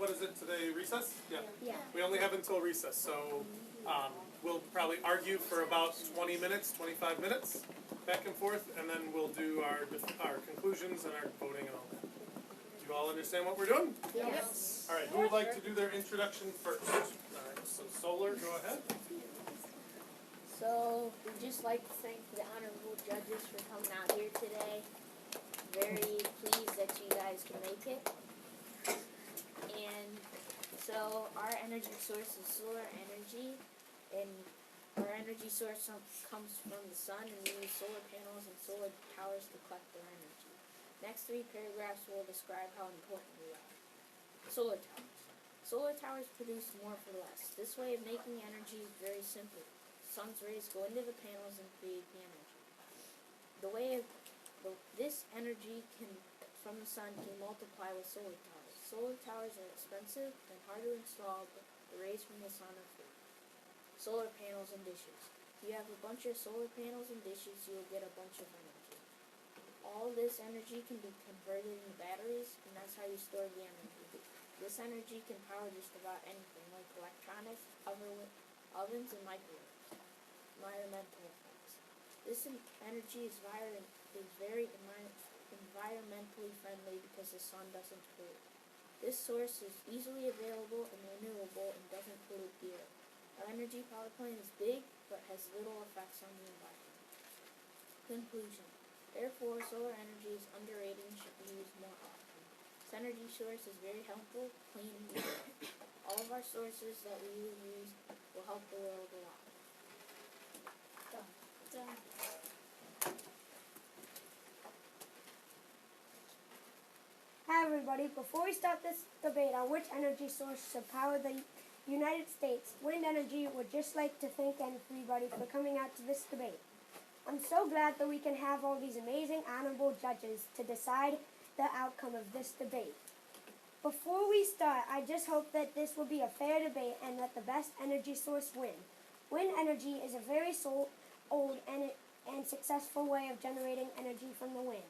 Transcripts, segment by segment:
what is it today, recess? Yeah. Yeah. We only have until recess, so we'll probably argue for about 20 minutes, 25 minutes, back and forth, and then we'll do our conclusions and our voting and all that. Do you all understand what we're doing? Yes. All right, who would like to do their introduction first? All right, so Solar, go ahead. So, we'd just like to thank the honorable judges for coming out here today. Very pleased that you guys can make it. And so, our energy source is solar energy, and our energy source comes from the sun, and we use solar panels and solar towers to collect our energy. Next 3 paragraphs will describe how important we are. Solar towers. Solar towers produce more for less. This way of making energy is very simple. Sun's rays go into the panels and create the energy. This energy from the sun can multiply with solar towers. Solar towers are expensive and hard to install, but the rays from the sun are free. Solar panels and dishes. If you have a bunch of solar panels and dishes, you'll get a bunch of energy. All this energy can be converted into batteries, and that's how you store the energy. This energy can power just about anything, like electronics, ovens, and microwaves. Environmental effects. This energy is very environmentally friendly because the sun doesn't pollute. This source is easily available and renewable and doesn't pollute the air. Our energy power plant is big, but has little effects on the environment. Conclusion. Therefore, solar energy is underrated and should be used more often. This energy source is very helpful, clean, and useful. All of our sources that we will use will help the world a lot. Hi everybody, before we start this debate on which energy source should power the United States, wind energy would just like to thank everybody for coming out to this debate. I'm so glad that we can have all these amazing honorable judges to decide the outcome of this debate. Before we start, I just hope that this will be a fair debate and that the best energy source win. Wind energy is a very old and successful way of generating energy from the wind.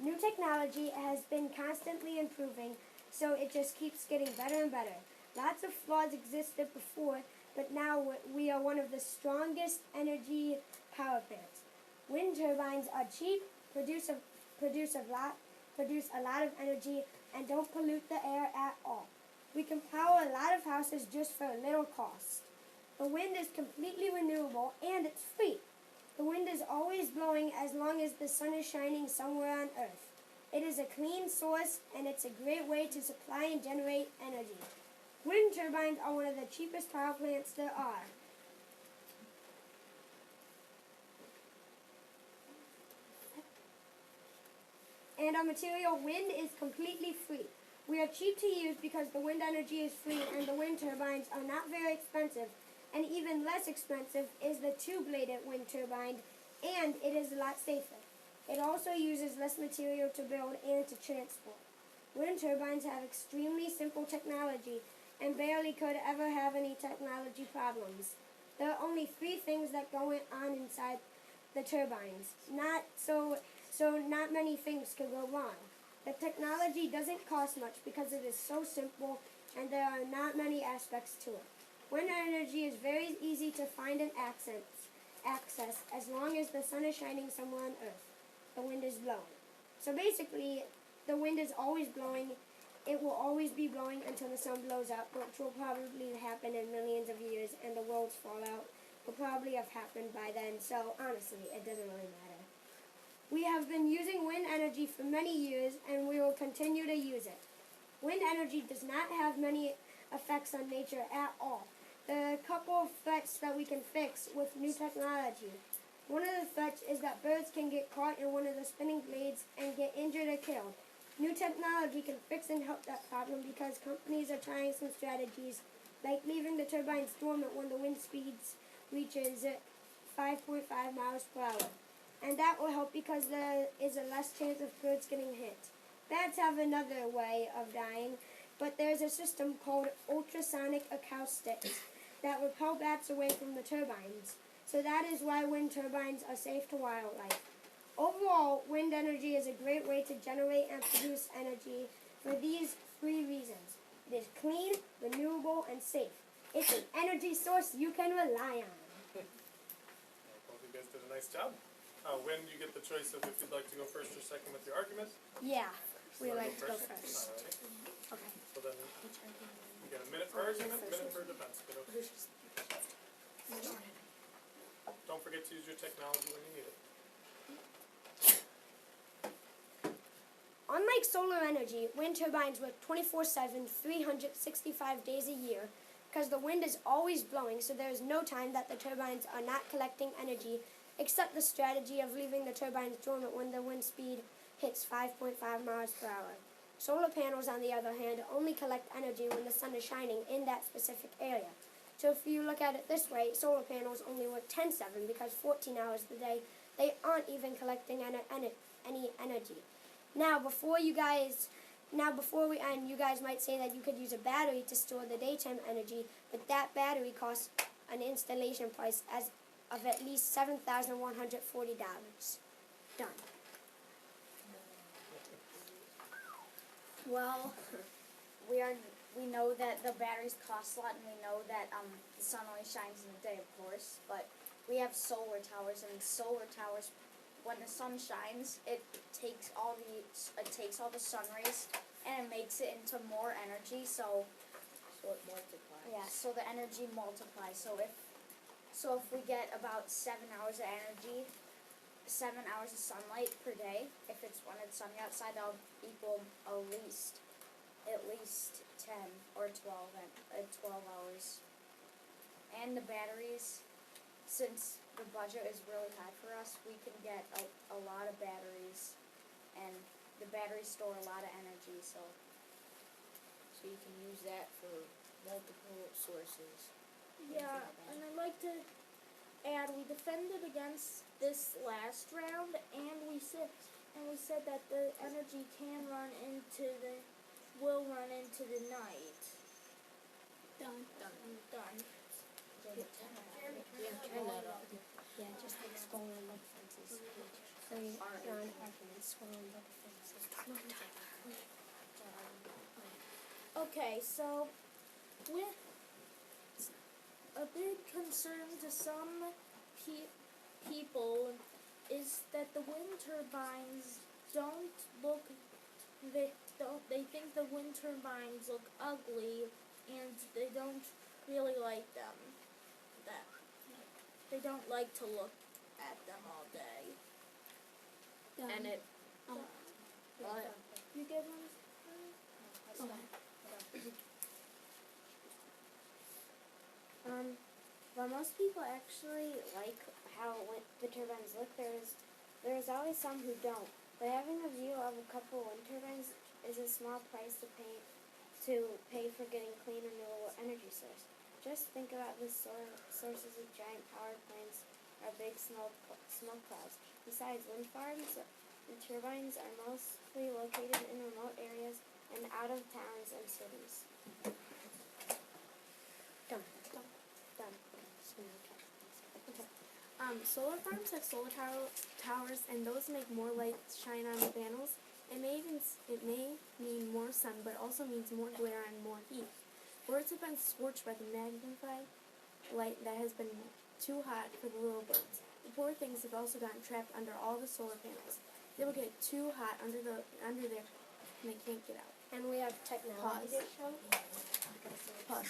New technology has been constantly improving, so it just keeps getting better and better. Lots of flaws existed before, but now we are one of the strongest energy power plants. Wind turbines are cheap, produce a lot of energy, and don't pollute the air at all. We can power a lot of houses just for a little cost. The wind is completely renewable and it's free. The wind is always blowing as long as the sun is shining somewhere on Earth. It is a clean source and it's a great way to supply and generate energy. Wind turbines are one of the cheapest power plants there are. And our material, wind, is completely free. We are cheap to use because the wind energy is free and the wind turbines are not very expensive. And even less expensive is the 2-bladed wind turbine, and it is a lot safer. It also uses less material to build and to transport. Wind turbines have extremely simple technology and barely could ever have any technology problems. There are only 3 things that go on inside the turbines. Not many things could go wrong. The technology doesn't cost much because it is so simple and there are not many aspects to it. Wind energy is very easy to find and access as long as the sun is shining somewhere on Earth. The wind is blowing. So basically, the wind is always blowing. It will always be blowing until the sun blows up, which will probably happen in millions of years, and the world's fallout will probably have happened by then. So honestly, it doesn't really matter. We have been using wind energy for many years, and we will continue to use it. Wind energy does not have many effects on nature at all. There are a couple of threats that we can fix with new technology. One of the threats is that birds can get caught in one of the spinning blades and get injured or killed. New technology can fix and help that problem because companies are trying some strategies, like leaving the turbines dormant when the wind speeds reaches 5.5 miles per hour. And that will help because there is a less chance of birds getting hit. Bats have another way of dying, but there's a system called ultrasonic acoustics that repel bats away from the turbines. So that is why wind turbines are safe to wildlife. Overall, wind energy is a great way to generate and produce energy for these 3 reasons. It is clean, renewable, and safe. It's an energy source you can rely on. Both of you guys did a nice job. When you get the choice of if you'd like to go first or second with your argument. Yeah, we Wanna like to go first. Alrighty. Okay. So then you got a minute for argument, a minute for defense. Kiddo. Don't forget to use your technology when you need it. Unlike solar energy, wind turbines work 24/7, 365 days a year, because the wind is always blowing, so there is no time that the turbines are not collecting energy, except the strategy of leaving the turbines dormant when the wind speed hits 5.5 miles per hour. Solar panels, on the other hand, only collect energy when the sun is shining in that specific area. So if you look at it this way, solar panels only work 10/7 because 14 hours of the day they aren't even collecting any energy. Now, before we end, you guys might say that you could use a battery to store the daytime energy, but that battery costs an installation price of at least $7,140. Done. Well, we know that the batteries cost a lot, and we know that the sun only shines in the day, of course. But we have solar towers, and solar towers, when the sun shines, it takes all the sun rays and it makes it into more energy. So it multiplies. yeah, so the energy multiplies. So if we get about 7 hours of energy, 7 hours of sunlight per day, if it's when it's sunny outside, that'll equal at least 10 or 12 hours. And the batteries, since the budget is really high for us, we can get a lot of batteries, and the batteries store a lot of energy, so So you can use that for multiple sources. Yeah, and I'd like to add we defended against this last round, and we said that the energy will run into the night. Done. Done. Yeah, turn that off. Yeah, just like scroll on the fences. So scroll on the fences. Okay, so with a big concern to some people is that the wind turbines they think the wind turbines look ugly, and they don't really like them. They don't like to look at them all day. And it. You get one? While most people actually like how the turbines look, there's always some who don't. But having a view of a couple wind turbines is a small price to pay for getting clean renewable energy source. Just think about the sources of giant power plants or big smoke clouds. Besides wind farms, the turbines are mostly located in remote areas and out of towns and cities. Done. Solar farms have solar towers, and those make more light shine on the panels. It may mean more sun, but also means more glare and more heat. Birds have been scorched by the magnified light that has been too hot for the little birds. The poor things have also gotten trapped under all the solar panels. They will get too hot under there, and they can't get out. And we have technology to show. Pause.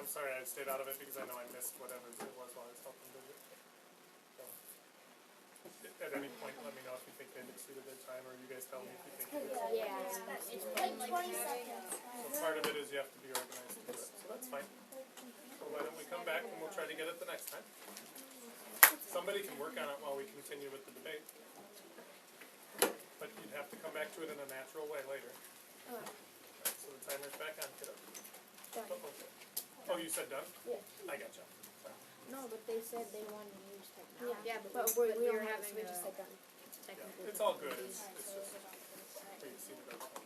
I'm sorry I stayed out of it because I know I missed whatever it was while I was helping Bridget. So, at any point, let me know if you think they've exceeded their time, or you guys tell me if you think they've exceeded. Yeah. It's like 20 seconds. So part of it is you have to be organized to do it, so that's fine. So why don't we come back and we'll try to get it the next time. Somebody can work on it while we continue with the debate. But you'd have to come back to it in a natural way later. Alright, so the timer's back on, kiddo. Oh, you said done? Yeah. I gotcha. Sorry. No, but they said they wanted to use technology. Yeah, but we we were don't have, having so we a just said done. Yeah, it's all good, it's just, we exceeded our time.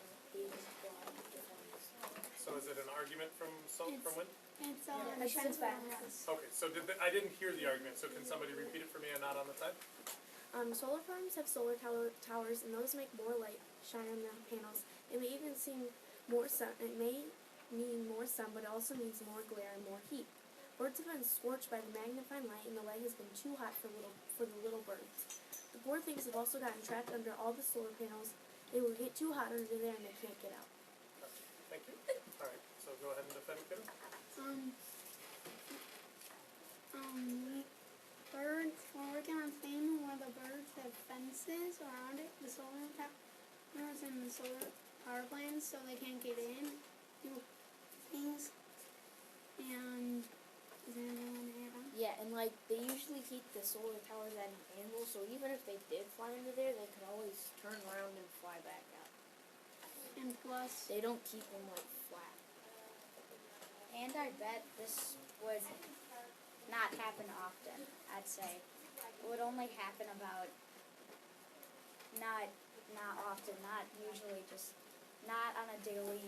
So is it an argument from Win? It's Since back. Okay, so I didn't hear the argument, so can somebody repeat it for me and not on the time? Solar farms have solar towers, and those make more light shine on the panels. It may even seem more sun. It may mean more sun, but it also means more glare and more heat. Birds have been scorched by the magnifying light, and the light has been too hot for the little birds. The poor things have also gotten trapped under all the solar panels. They will get too hot under there, and they can't get out. Thank you. Alright, so go ahead and defend, kiddo. Birds, we're working on thing where the birds have fences around it, the solar towers and the solar power plants, so they can't get in, do things. And is there anything on the air? Yeah, and like they usually keep the solar towers at an angle, so even if they did fly into there, they could always turn around and fly back out. And plus, They don't keep them like flat. And I bet this would not happen often, I'd say. It would only happen about not often, not usually, just not on a daily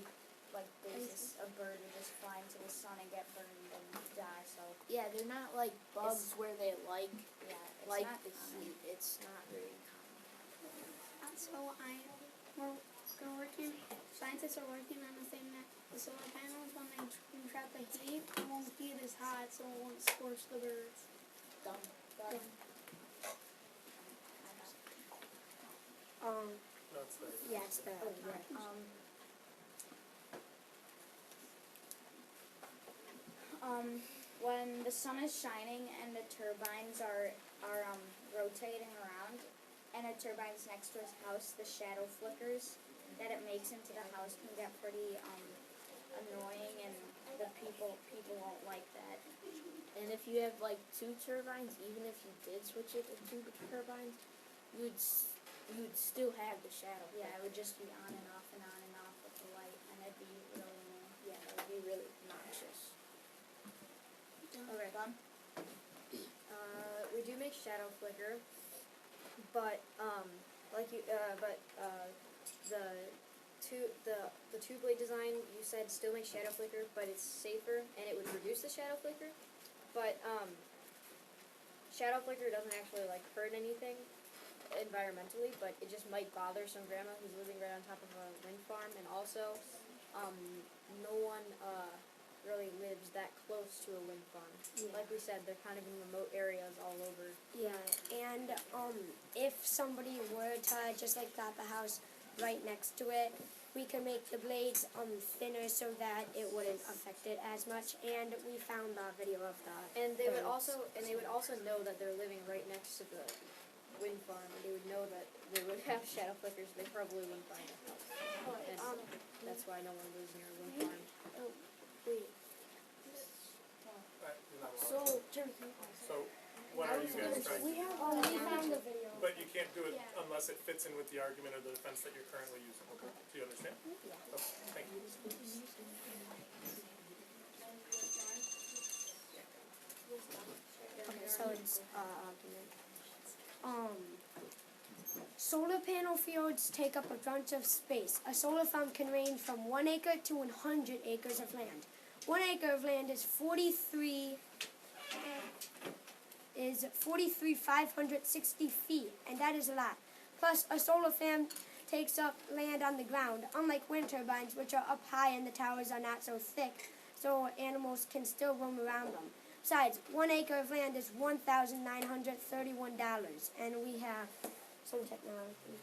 basis. A bird would just fly into the sun and get burned and die, so Yeah, they're not like bugs where they like yeah, it's like not the common. heat. It's not very common. we're working, scientists are working on a thing that the solar panels, when they trap the heat, it won't get as hot, so it won't scorch the birds. Dumb. No, it's there. Yeah, it's the. When the sun is shining and the turbines are rotating around, and a turbine's next to his house, the shadow flickers that it makes into the house can get pretty annoying, and the people won't like that. And if you have like two turbines, even if you did switch it to two turbines, you'd still have the shadow. Yeah, it would just be on and off with the light, and it'd be really annoying. Yeah, that would be really obnoxious. Okay. We do make shadow flicker, but the two blade design you said still makes shadow flicker, but it's safer and it would reduce the shadow flicker. But shadow flicker doesn't actually like hurt anything environmentally, but it just might bother some grandma who's living right on top of a wind farm, and also no one really lives that close to a wind farm. Yeah. Like we said, they're kind of in remote areas all over. Yeah, and if somebody were to just like got the house right next to it, we could make the blades thinner so that it wouldn't affect it as much. And we found a video of that. And they would also know that they're living right next to the wind farm, and they would know that they would have shadow flickers. They probably wouldn't find a house. And that's why no one lives near a wind farm. Wait. You're not allowed. So what are you guys trying to do? We found the video. But you can't do it unless it fits in with the argument or the defense that you're currently using. Okay. Do you understand? Yeah. Okay, thank you. Okay, so it's solar panel fields take up a bunch of space. A solar farm can range from 1 acre to 100 acres of land. 1 acre of land is 43,560 feet, and that is a lot. Plus, a solar farm takes up land on the ground, unlike wind turbines, which are up high and the towers are not so thick, so animals can still roam around them. Besides, 1 acre of land is $1,931, and we have some technology.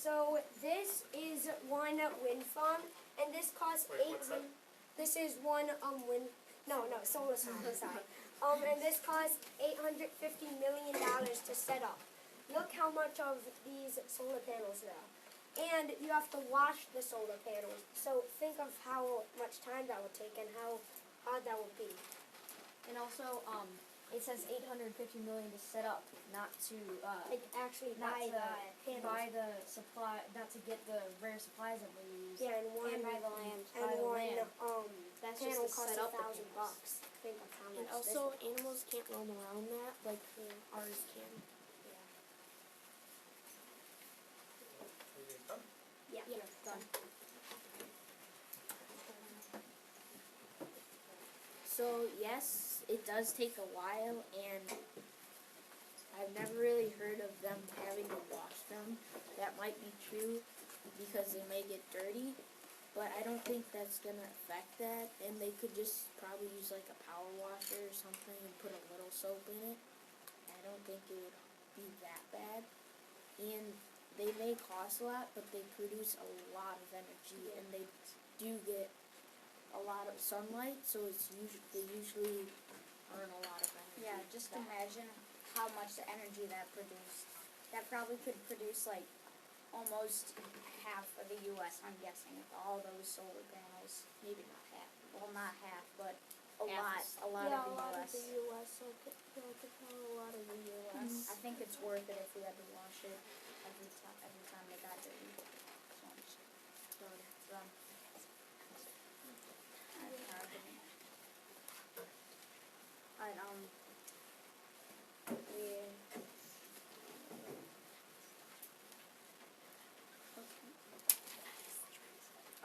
So this is one wind farm, and this costs Wait, what's that? This is one wind. No, solar farm. Sorry. And this costs $850 million to set up. Look how much of these solar panels there are. And you have to wash the solar panels. So think of how much time that would take and how hard that would be. And also, it says 850 million to set up, not to Like actually not buy to the panels. buy the supply, not to get the rare supplies that we use. Yeah, and one And buy the land. and Buy the one land. That's panel just to costs set up the $1,000 panels. bucks. Think of how And much also, animals can't roam around that like ours can. Are you guys done? this. Yeah. Done. So yes, it does take a while, and I've never really heard of them having to wash them. That might be true because they may get dirty, but I don't think that's gonna affect that. And they could just probably use like a power washer or something and put a little soap in it. I don't think it would be that bad. And they may cost a lot, but they produce a lot of energy, and they do get a lot of sunlight, so they usually earn a lot of energy. Yeah, just imagine how much the energy that produced. That probably could produce like almost half of the U.S. I'm guessing with all those solar panels. Maybe not half. Well, not half, but a Half lot. is- A lot of of the U.S. So could cover a lot of the U.S. I think it's worth it if we had to wash it every time they got dirty. So I'm just throwing it to them. Alright,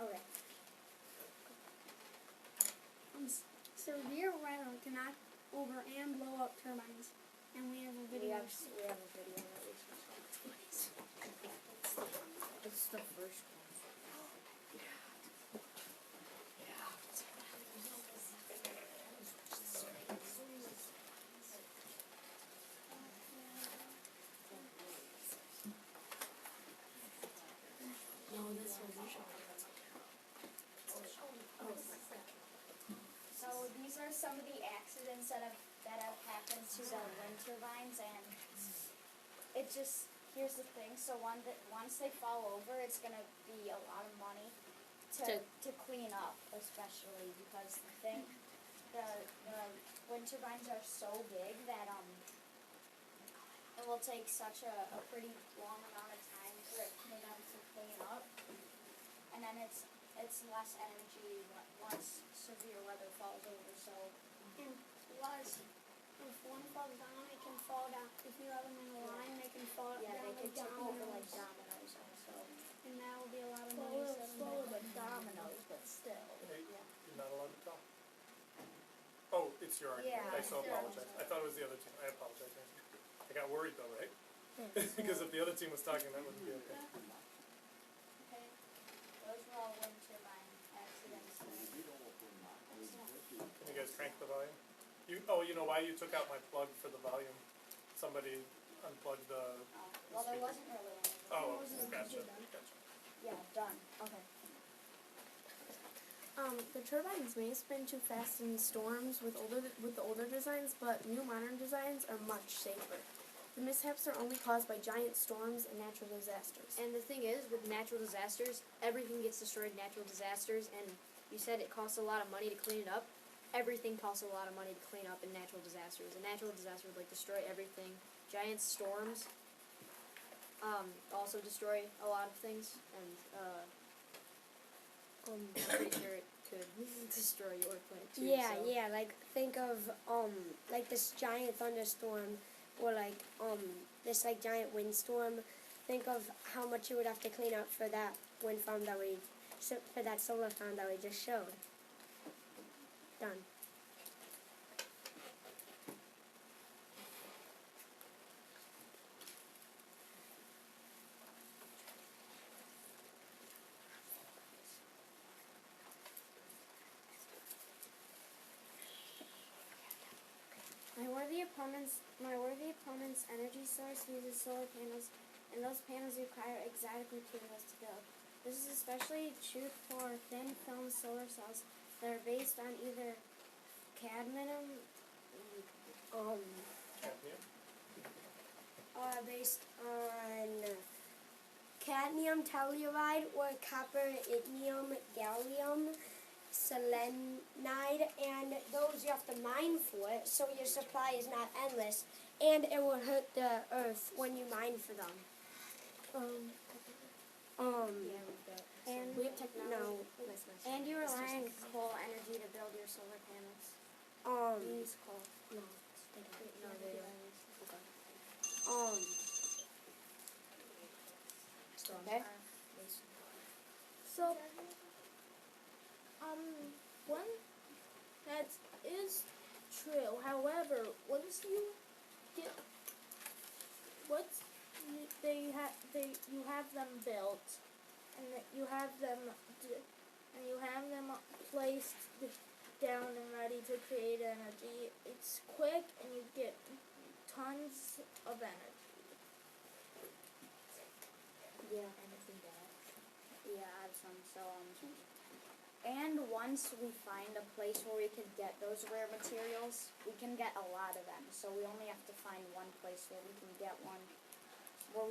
okay. So deer rattle can knock over and blow up turbines, and we have a We video. have a video that we can show. It's the first one. No, this one you show. So these are some of the accidents that have happened to the wind turbines, and it just, here's the thing. So once they fall over, it's gonna be a lot of money to clean up, especially because the wind turbines are so big that it will take such a pretty long amount of time for them to clean up, and then it's less energy once severe weather falls over. So And plus, if one falls down, it can fall down. If you have them in a line, they can fall yeah, down they could like tip over like dominoes. dominoes also. And that will be a lot of money. Slower than dominoes, but still. Hey, you're not allowed to talk. Oh, it's your argument. Yeah, I so it's your apologize. I thought it was the other team. I apologize. Nancy. I got worried though, right? Because if the other team was talking, that wouldn't be okay. okay, those were all wind turbine accidents. Can you guys crank the volume? You know why you took out my plug for the volume? Somebody unplugged the. Well, there wasn't really any. Oh, gotcha. Yeah, done. Okay. The turbines may spin too fast in storms with the older designs, but new modern designs are much safer. The mishaps are only caused by giant storms and natural disasters. And the thing is, with natural disasters, everything gets destroyed in natural disasters, and you said it costs a lot of money to clean it up. Everything costs a lot of money to clean up in natural disasters. A natural disaster would destroy everything. Giant storms also destroy a lot of things, and I'm pretty sure it could destroy your plant too. Yeah, like think of like this giant thunderstorm or like this like giant windstorm. Think of how much you would have to clean up for that wind farm for that solar farm that we just showed. Done. My worthy opponent's energy source uses solar panels and those panels require exotic materials to build. This is especially true for thin film solar cells that are based on either cadmium, Based on cadmium telluride or copper, ignium, gallium, selenide, and those you have to mine for it, so your supply is not endless, and it will hurt the earth when you mine for them. and We have technology. No. and you rely on coal energy to build your solar panels. You use coal. No, they don't. Okay. So, one that is true. However, once you get, you have them built, and that you have them, placed down and ready to create energy. It's quick, and you get tons of energy. Yeah. Yeah, I have some. So, and once we find a place where we could get those rare materials, we can get a lot of them. So we only have to find one place where we can get one, and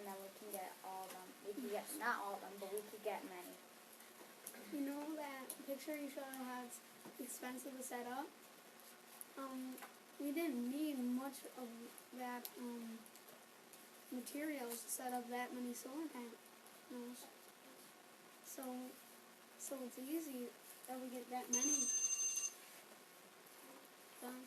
then we can get all of them. We can get, not all of them, but we could get many. You know that picture you showed how it's expensive to set up? We didn't need much of that materials to set up that many solar panels. So it's easy that we get that many done.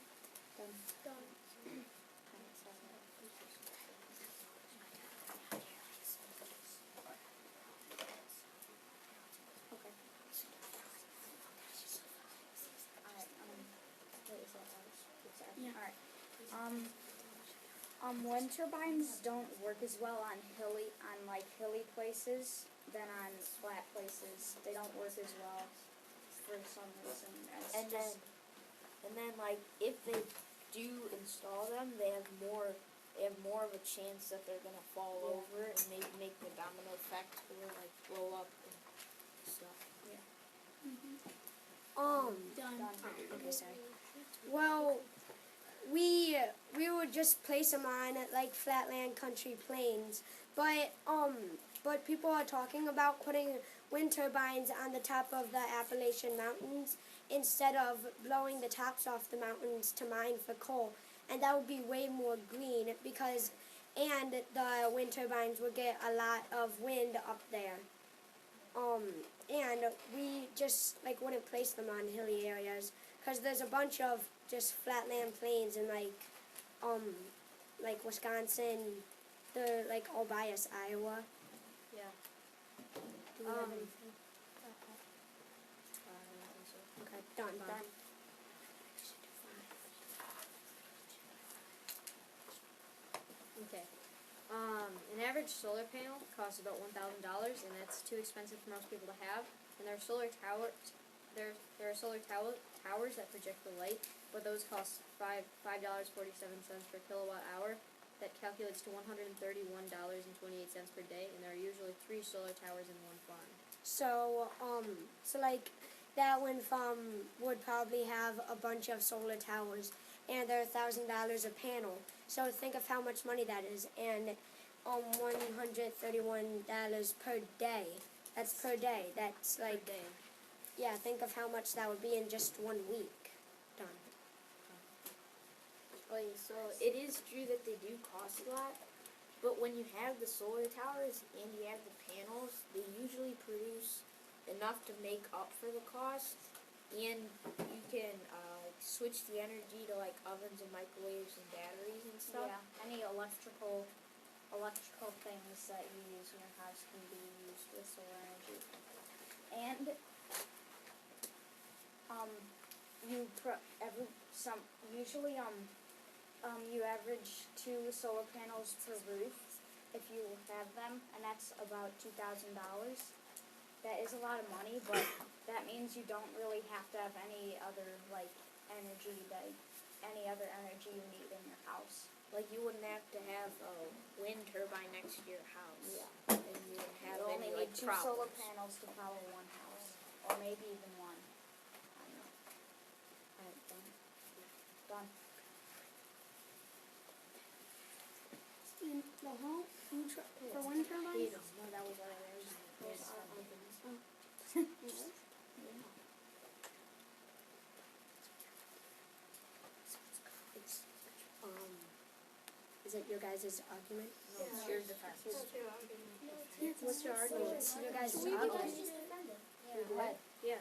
Wind turbines don't work as well on hilly places than on flat places. They don't work as well for some reason. And then like if they do install them, they have more of a chance that they're gonna fall over and maybe make the domino effect or like blow up and stuff. Done. Okay, sorry. Well, we would just place them on like flatland country plains, but people are talking about putting wind turbines on the top of the Appalachian Mountains instead of blowing the tops off the mountains to mine for coal, and that would be way more green and the wind turbines would get a lot of wind up there. And we just wouldn't place them on hilly areas because there's a bunch of just flatland plains in like Wisconsin, all by us, Iowa. Yeah. Do we have anything? Okay, done. Okay. An average solar panel costs about $1,000, and that's too expensive for most people to have. And there are solar towers. There are solar towers that project the light, but those cost $5.47 per kilowatt hour. That calculates to $131.28 per day, and there are usually 3 solar towers in one farm. So that wind farm would probably have a bunch of solar towers, and they're $1,000 a panel. So think of how much money that is, and $131 per day. That's per day. That's Per day. yeah. Think of how much that would be in just 1 week. Done. Okay, so it is true that they do cost a lot, but when you have the solar towers and you have the panels, they usually produce enough to make up for the cost, and you can switch the energy to ovens and microwaves and batteries and stuff. Yeah, any electrical things that you use in your house can be used with solar energy. And you average 2 solar panels per roof if you have them, and that's about $2,000. That is a lot of money, but that means you don't really have to have any other energy you need in your house. Like you wouldn't have to have a wind turbine next to your house. Yeah. And you wouldn't have You only any need like two solar problems. panels to power one house, or maybe even one. I don't know. Alright, done. Done. And the whole for wind turbines. No, that was already. Those are ovens. Yes. It's, is it your guys' argument? No, it's your defense. What's your argument? It's your guys' You argument. guys just defend it. Go ahead. Yeah.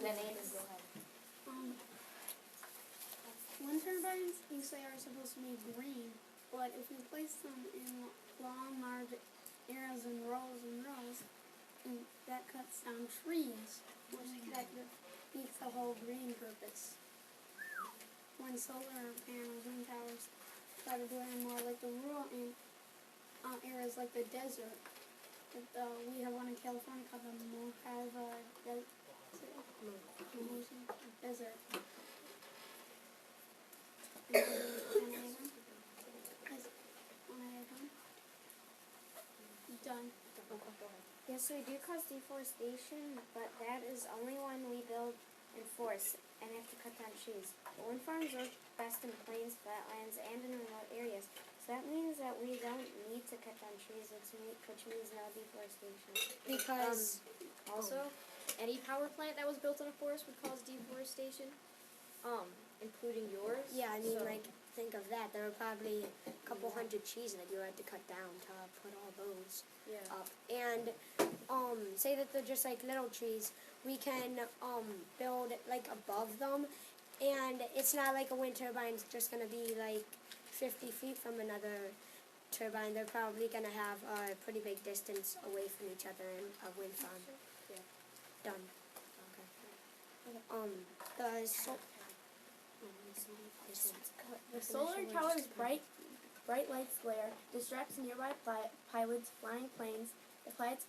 Then Aiden, go ahead. Wind turbines, you say, are supposed to be green, but if you place them in long, large areas and rows, and that cuts down trees, which that defeats the whole green purpose. When solar panels and towers try to do it in more like the rural areas like the desert. We have one in California called the Mojave Desert. Done. Yes, we do cause deforestation, but that is only when we build in forests and have to cut down trees. But wind farms work best in plains, flatlands, and in remote areas. So that means that we don't need to cut down trees, which means no deforestation. Because Also, any power plant that was built in a forest would cause deforestation, including yours. yeah, I mean, So- like, think of that. There were probably a couple hundred trees that you had to cut down to put all those Yeah. up. And say that they're just like little trees, we can build like above them, and it's not like a wind turbine's just gonna be like 50 feet from another turbine. They're probably gonna have a pretty big distance away from each other in a wind farm. Yeah. Done. The solar tower's bright lights glare distracts nearby pilots flying planes. The pilots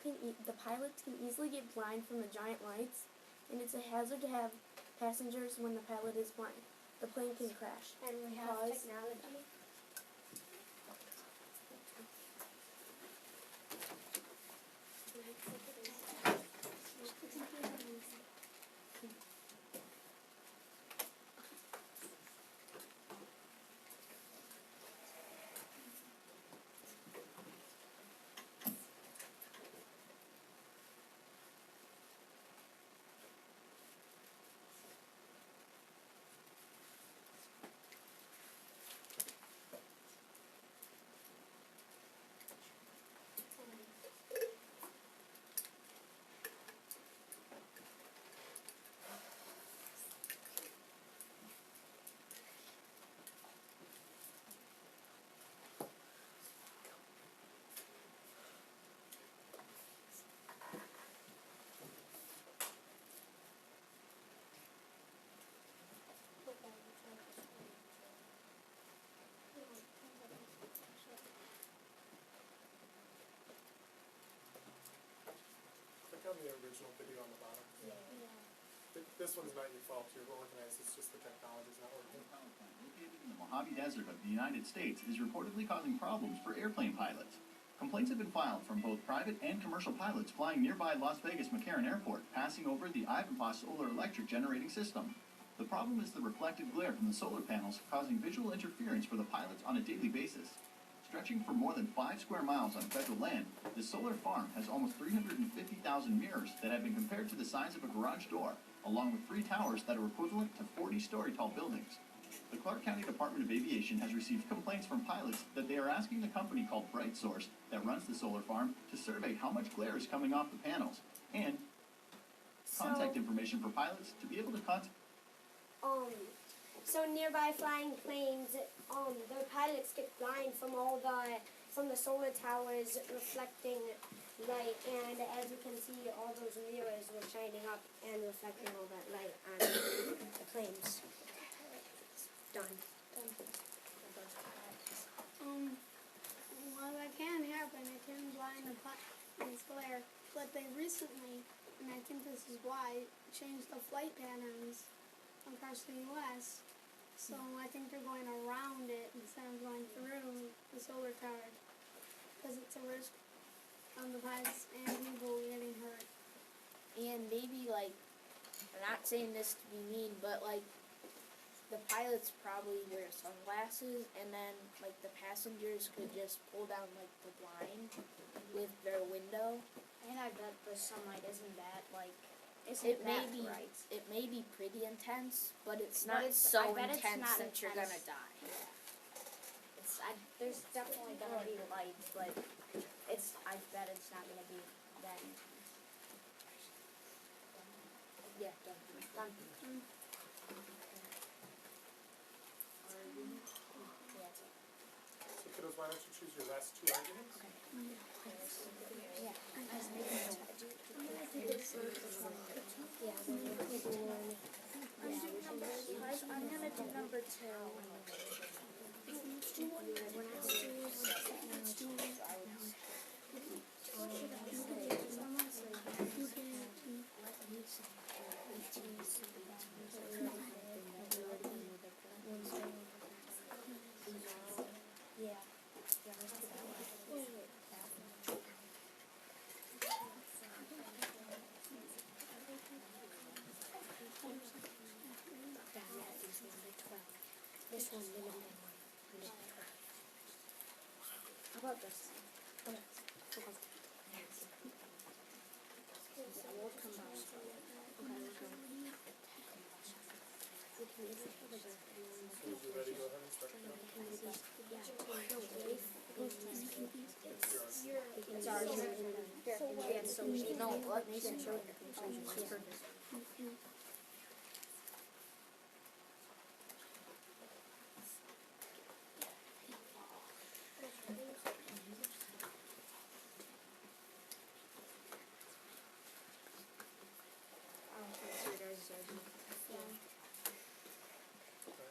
can easily get blind from the giant lights, and it's a hazard to have passengers when the pilot is blind. The plane can crash. And we have Pause. technology. Click on the original video on the bottom. This one's not your fault, you're organized, it's just the technology's not working. Power plant located in the Mojave Desert of the United States is reportedly causing problems for airplane pilots. Complaints have been filed from both private and commercial pilots flying nearby Las Vegas McCarran Airport, passing over the Ivanpah solar electric generating system. The problem is the reflected glare from the solar panels causing visual interference for the pilots on a daily basis. Stretching for more than 5 square miles on federal land, the solar farm has almost 350,000 mirrors that have been compared to the size of a garage door, along with 3 towers that are equivalent to 40-story tall buildings. The Clark County Department of Aviation has received complaints from pilots that they are asking the company called Bright Source that runs the solar farm to survey how much glare is coming off the panels and contact information for pilots to be able to contact. So nearby flying planes, their pilots get blind from the solar towers reflecting light, and as you can see, all those mirrors were shining up and reflecting all that light on the planes. Done. Well, that can happen. It can blind the plane's glare, but they recently, and I think this is why, changed the flight patterns across the U.S. So I think they're going around it instead of going through the solar tower. Because it's a risk on the pilots and people getting hurt. And maybe like, I'm not saying this to be mean, but like the pilots probably wear sunglasses, and then like the passengers could just pull down like the blind with their window. And I bet the sunlight isn't that like It may be bright. it may be pretty intense, but it's But not it's- so I bet it's intense not that you're gonna intense. die. There's definitely gonna be light, but I bet it's not gonna be that intense. Yeah, done. Done. So kiddos, why don't you choose your last two arguments? I'm gonna do number 2. This one, How about this? As soon as you're ready, go ahead and start. It's ours. Yeah, so no, let Mason show your conclusions. Alright,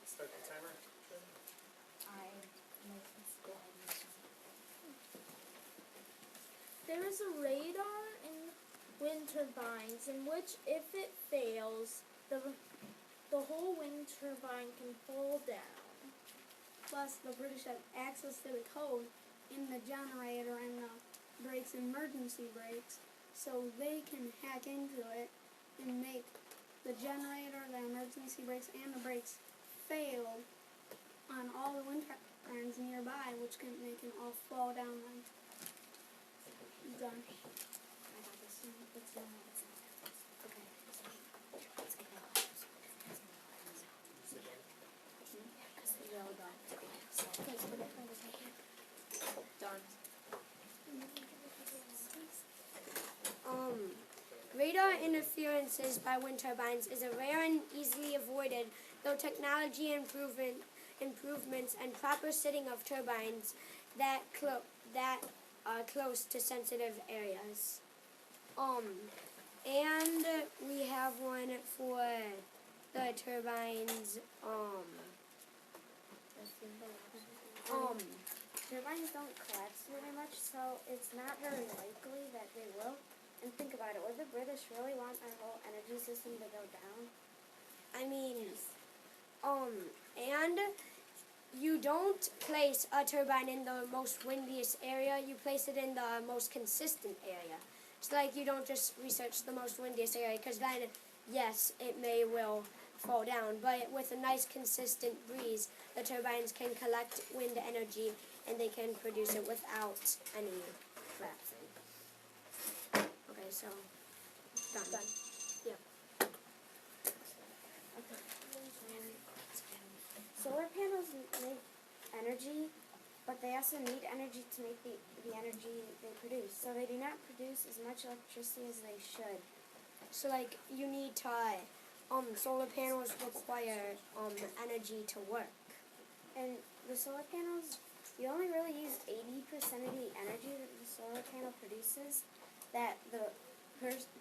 start the timer. There is a radar in wind turbines in which, if it fails, the whole wind turbine can fall down. Plus, the British have access to the code in the generator and the brakes, emergency brakes, so they can hack into it and make the generator, the emergency brakes, and the brakes fail on all the wind turbines nearby, which can they can all fall down then. Done. Done. Radar interferences by wind turbines is a rare and easily avoided, though technology improvements and proper setting of turbines that are close to sensitive areas. And we have one for the turbines. Turbines don't collapse very much, so it's not very likely that they will. And think about it, would the British really want our whole energy system to go down? I mean, and you don't place a turbine in the most windiest area, you place it in the most consistent area. It's like you don't just research the most windiest area, because then, yes, it will fall down, but with a nice consistent breeze, the turbines can collect wind energy and they can produce it without any collapsing. Okay, so, done. Solar panels make energy, but they also need energy to make the energy they produce. So they do not produce as much electricity as they should. So, like, you need to, solar panels require, energy to work. And the solar panels, you only really use 80% of the energy that the solar panel produces that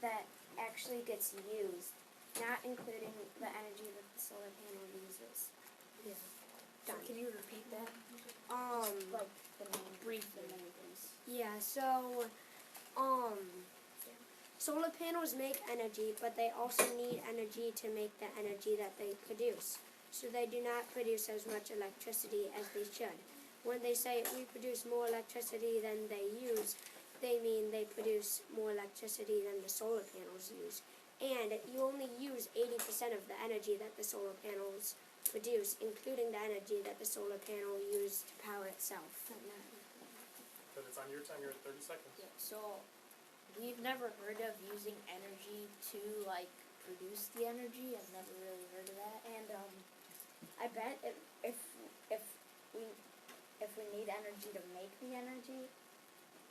that actually gets used, not including the energy that the solar panel uses. Yeah. So can you repeat that? Like the main things. Yeah, so, solar panels make energy, but they also need energy to make the energy that they produce. so they do not produce as much electricity as they should. When they say we produce more electricity than they use, they mean they produce more electricity than the solar panels use. And you only use 80% of the energy that the solar panels produce, including the energy that the solar panel used to power itself. But it's on your time, you're at 30 seconds. Yeah, so we've never heard of using energy to like produce the energy. I've never really heard of that. And I bet if we need energy to make the energy,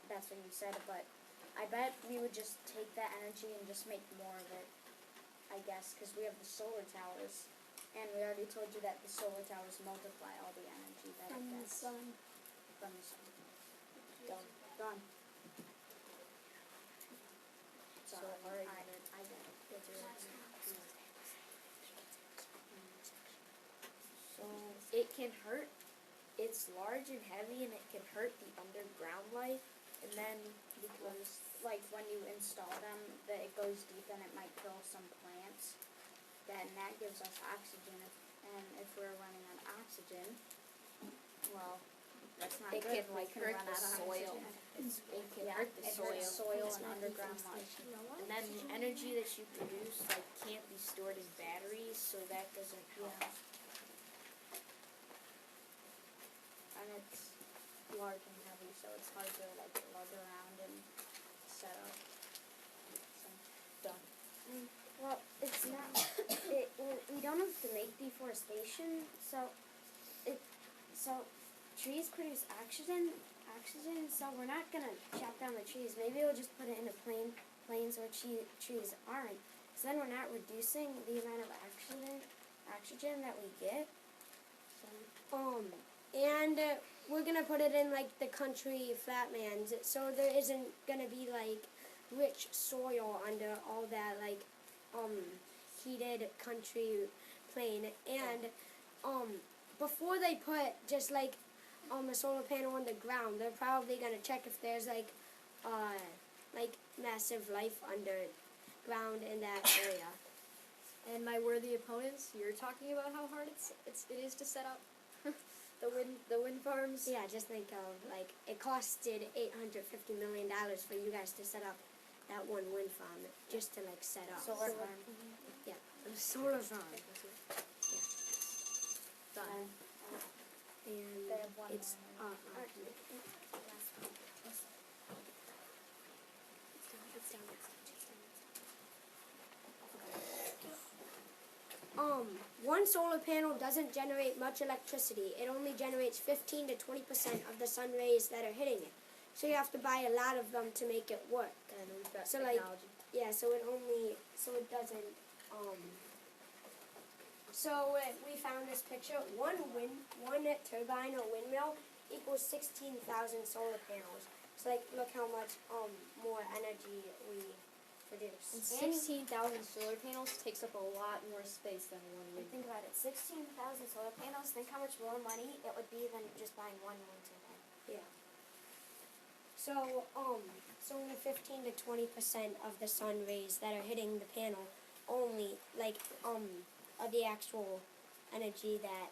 that's what you said, but I bet we would just take that energy and just make more of it, I guess, because we have the solar towers, and we already told you that the solar towers multiply all the energy that From it the gets sun. from the sun. Done. So, alright, I get it. So, it can hurt. It's large and heavy, and it can hurt the underground life. And then, because, like, when you install them, that it goes deep and it might kill some plants, then that gives us oxygen. And if we're running on oxygen, well, that's not It good. can, We like, can hurt run the out of soil. oxygen. It can hurt the soil and underground life. And then the energy that you produce, like, can't be stored in batteries, so that doesn't help. And it's large and heavy, so it's hard to like lug around and set up. So, done. Well, it's not. We don't have to make deforestation, so trees produce oxygen. So we're not gonna chop down the trees. Maybe we'll just put it in a plains where trees aren't. So then we're not reducing the amount of oxygen that we get. And we're gonna put it in like the country flatlands, so there isn't gonna be like rich soil under all that like heated country plain. And before they put just like a solar panel on the ground, they're probably gonna check if there's like massive life underground in that area. And my worthy opponents, you're talking about how hard it is to set up the wind farms. Yeah, just think of like it costed $850 million for you guys to set up that one wind farm just to like set up. Solar farm. Yeah, a solar farm. Done. And They have one it's more. One solar panel doesn't generate much electricity. It only generates 15 to 20% of the sun rays that are hitting it. So you have to buy a lot of them to make it work. And we've got So, like, technology. Yeah, so it doesn't, we found this picture. One turbine or windmill equals 16,000 solar panels. So like, look how much more energy we produce. And 16,000 solar panels takes up a lot more space than one And wind. think about it, 16,000 solar panels, think how much more money it would be than just buying one wind turbine. Yeah. So only 15 to 20% of the sun rays that are hitting the panel only are the actual energy that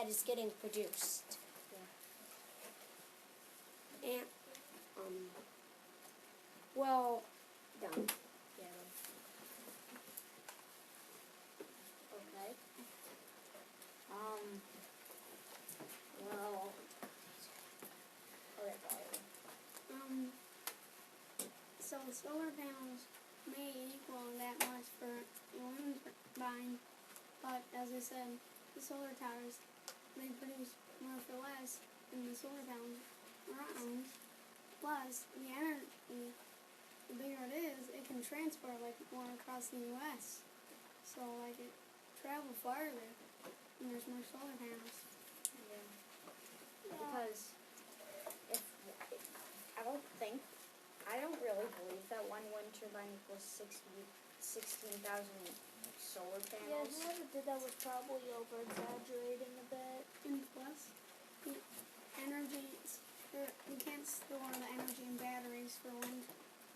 is getting produced. Yeah. And done. Yeah. Okay. Well. Okay, Valerie. So solar panels may equal that much for a wind turbine, but as I said, the solar towers, they produce more for less than the solar panels around. Plus, the energy, the bigger it is, it can transport like more across the U.S. So like it travel farther when there's more solar panels. Yeah. Because I don't really believe that one wind turbine equals 16,000 solar Yeah, panels. whoever did that was probably over exaggerating a bit. And plus, the energy, you can't store the energy in batteries for wind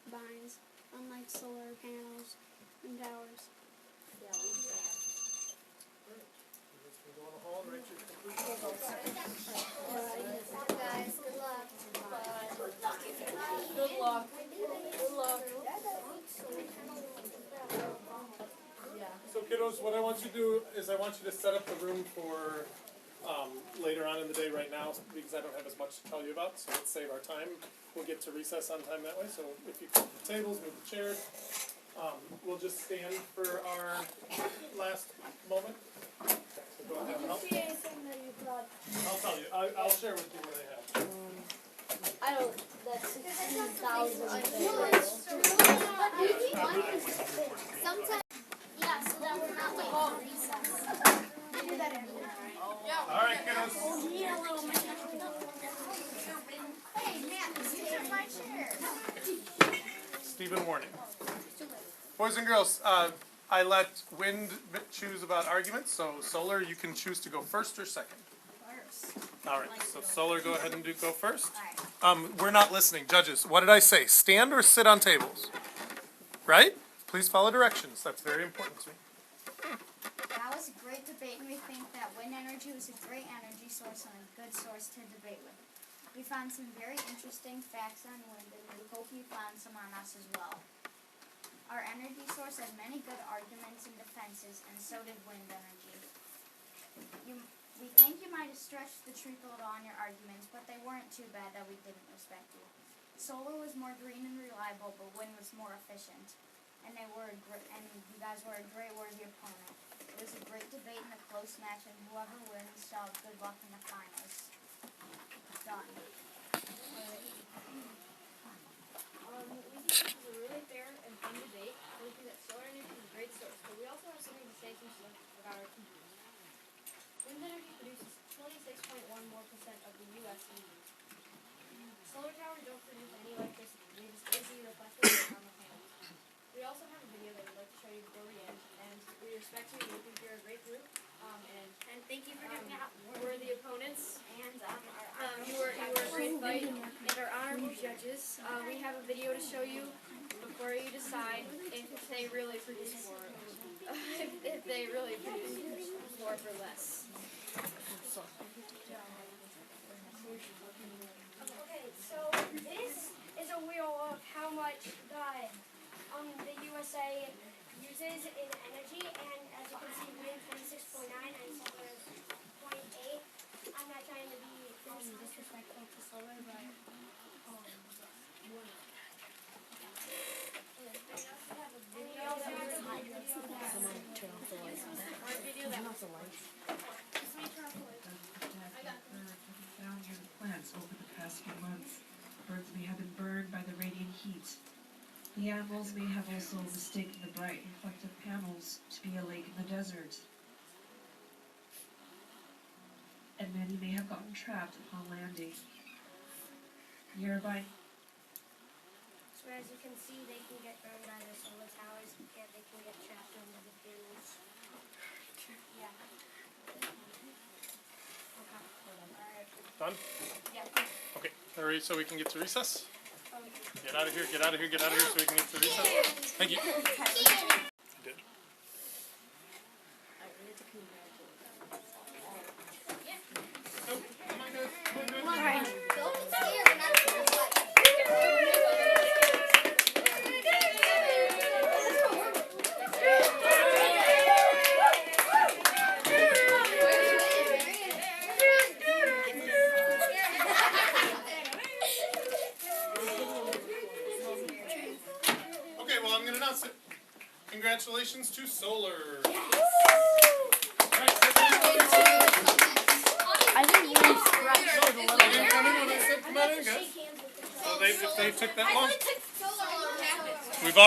turbines, unlike solar panels and towers. Yeah, we can. go in the hall and write your conclusions. Guys, good luck. Good luck. Good luck. So kiddos, what I want you to do is I want you to set up the room for later on in the day right now, because I don't have as much to tell you about, so let's save our time. We'll get to recess on time that way, so if you move the tables, move the chairs. We'll just stand for our last moment. So go ahead and help. I'll tell you, I'll share with you what I have. I don't. That's 16,000. Sometimes, yeah, so that we're not late for recess. Alright, kiddos. Hey, Matt, these are my chairs. Stephen Warning. Boys and girls, I let Wind choose about arguments, so Solar, you can choose to go first or second. First. Alright, so Solar, go ahead and go first. We're not listening. Judges, what did I say? Stand or sit on tables? Right? Please follow directions. That's very important to me. That was a great debate, and we think that wind energy was a great energy source and a good source to debate with. We found some very interesting facts on wind, and we hope you found some on us as well. Our energy source had many good arguments and defenses, and so did wind energy. We think you might have stretched the truth a little on your arguments, but they weren't too bad that we didn't respect you. Solar was more green and reliable, but wind was more efficient. And you guys were a great worthy opponent. It was a great debate and a close match, and whoever wins shall have good luck in the finals. Done. We think this was a really fair and fun debate. We think that solar energy is a great source, but we also have something to say about our conclusions. Wind energy produces 26.1% more of the U.S. needs. Solar towers don't produce any electricity; they just basically reflect the light on the panels. We also have a video that we'd like to show you before we end, and we respect you. We think you're a great group, and thank you for giving out worthy opponents. And you were a great fight, and our honorable judges. We have a video to show you before you decide if they really produce more, if they really produce more for less. Okay, so this is a wheel of how much the USA uses in energy, and as you can see, wind 26.9 and solar 0.8. I'm not trying to be disrespectful to solar, but plants over the past few months. Birds may have been burned by the radiant heat. The animals may have also mistaken the bright reflective panels to be a lake in the desert. And many may have gotten trapped upon landing. Nearby. so as you can see, they can get burned by the solar towers, and they can get trapped under the panels. Yeah. Done? Yeah. Okay, hurry so we can get to recess. Get out of here, get out of here, get out of here so we can get to recess. Thank you. Did. Oh, come on guys, come on guys. Okay, well, I'm going to announce it. Congratulations to Solar. I think you stretched it a little bit. Come on in, guys. So they took that long. We've